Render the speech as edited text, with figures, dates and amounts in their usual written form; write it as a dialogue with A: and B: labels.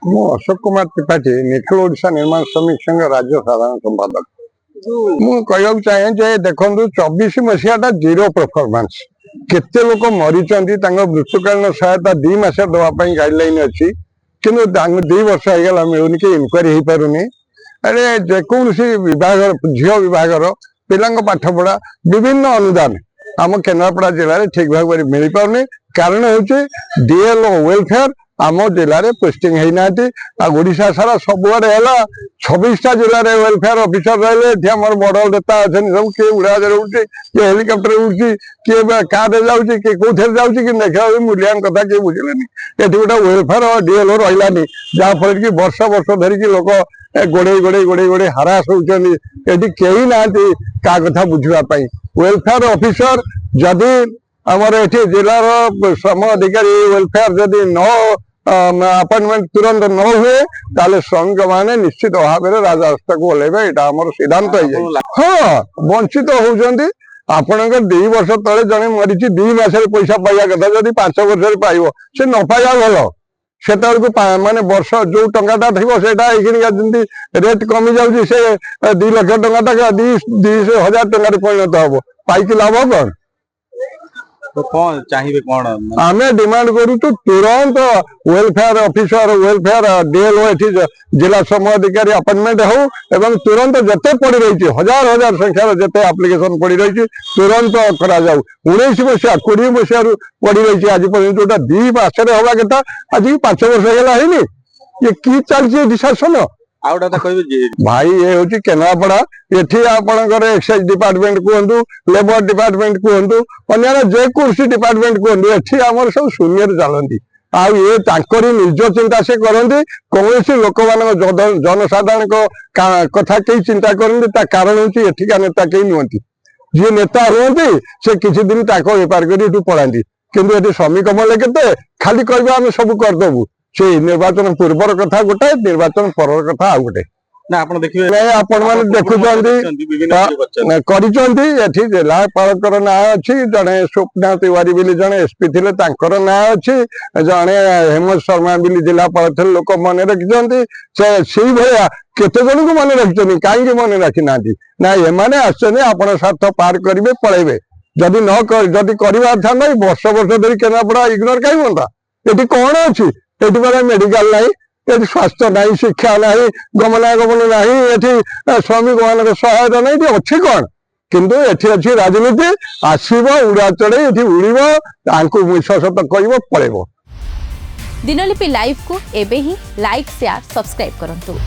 A: ମୁଁ ଅଶୋକ କୁମାର ତ୍ରିପାଠୀ ନିଖିଳ ଓଡ଼ିଶା ନିର୍ମାଣ ଶ୍ରମିକ ସଂଘ ରାଜ୍ୟ ସାଧାରଣ ସମ୍ପାଦକ। ମୁଁ କହିବାକୁ ଚାହେଁ ଯେ ଦେଖନ୍ତୁ 24 ମସିହାଟା ଜିରୋ ପରଫର୍ମାନ୍ସ। କେତେ ଲୋକ ମରିଛନ୍ତି, ତାଙ୍କ ମୃତ୍ୟୁକାଳୀନ ସହାୟତା 2 ମାସ ଦେବା ପାଇଁ ଗାଇଡଲାଇନ ଅଛି, କିନ୍ତୁ 2 ବର୍ଷ ହେଇଗଲା ମିଳୁନି, କି ଇନକ୍ୱାରି ହେଇପାରୁନି। ଆରେ ଯେକୌଣସି ବିଭାଗର ଝିଅ ବିଭାଗର ପିଲାଙ୍କ ପାଠପଢା ବିଭିନ୍ନ ଅନୁଦାନ ଆମ କେନ୍ଦ୍ରାପଡ଼ା ଜିଲ୍ଲାରେ ଠିକ ଭାବରେ ମିଳିପାରୁନି। କାରଣ ହେଉଛି ଡିଏଲଓ ୱେଲଫେୟାର आम जिले पोस्टिंग होना। ओडिशा सारा सबुआडे है 26टा जिले वेलफेयर ऑफिसर रहे। आम बड़ नेता अच्छे सब किए उड़ाज उड़े, किए हेलिकप्टर उड़े, किए कार जाऊँगी, किए कौन जाऊँगी, कि देखा मूल्यांकन कथा किए बुझे। ये गोटे वेलफेयर डीएलओ रही जहाँफल कि वर्ष वर्ष धरिकी लोक गोड़े गोड़े गोड़े गोड़े हारास होती। कहीं ना क्या कथा बुझापी वेलफेयर ऑफिसर जदि आमर ये जिलार श्रम अधिकारी वेलफेयर जदि न अपॉइंटमेंट तुरंत न हुए ताले श्रमिक माने निश्चित भाव में राजरास्ता को ओल्लैबे। यहाँ आम सिद्धांत हाँ वंचित होती। आपणकर 2 वर्ष तले जड़े मरी 2 मास पैसा पाइबा कथा जब 5 वर्ष पाइब से न पाइबा भल से माने वर्ष जो टाटा थी से रेट कमी जाऊँगी से 2 लाख टका 2,000 टकर परिणत हम पाई लाभ कौन।
B: तो कौन चाहिए कौन
A: आम डिमांड करूँ तुरंत वेलफेयर ऑफिसर वेलफेयर डीएलओ जिला श्रम अधिकारी अपॉइंटमेंट हो एवं तुरंत जिते पड़ रही हजार हजार संख्यार जिते एप्लिकेशन पड़ रही तुरंत करा 19 मसीहा 20 मसीह पड़ रही आज पर्यटन जोटा 2 मास हवा कथा आज 5 वर्ष है ये कि चलती शासन भाई ये हूँ केन्द्रापड़ा। ये आपणकर एक्साइज डिपार्टमेंट कहतु लेबर डिपार्टमेंट कहतु अन्य जेकोसी डिपार्टमेंट कहतु ये आमर सब शून्य चलती। आ ये निज चिंता से करती कौन लोक मान जनसाधारण कथा कई चिंता करती। कारण हूँ एठिका नेता कई नुहति जी नेता रुहति से किसी दिन बेपार कर पढ़ाती किंतु ये श्रमिक मले के खाली कह आम सब करदेबू से निर्वाचन पूर्वर कथा गोटे निर्वाचन पर कथा आ गोटे
B: ना आप देखिए
A: आपण मैंने देखुं जिलापाल ना अच्छी जड़े स्वप्ना तिवारी बोली जड़े एसपी थे ना अच्छी जड़े हेमंत शर्मा बोली जिलापाल थे लोक मन रखिंट से भाया केते जन को मन रखिंट कहीं मन रखी ना ना ये आपण स्वार्थ पार करेंगे पलैबे जदि न जदि करवार था वर्ष वर्ष धरी केन्द्रापड़ा इग्नोर कहीं होता। ये कौन अच्छी ये मेडिकल ना ये स्वास्थ्य ना शिक्षा ना गमनागमन ना ये श्रमिक मान सहायता ना ये अच्छी कौन किंतु ये अच्छी राजनीति आसब उड़ा चढ़े ये उड़ब आंकु विश्वास कह पलैब।
C: दिनलिपि लाइव को एबे ही लाइक शेयर सब्सक्राइब करंतु।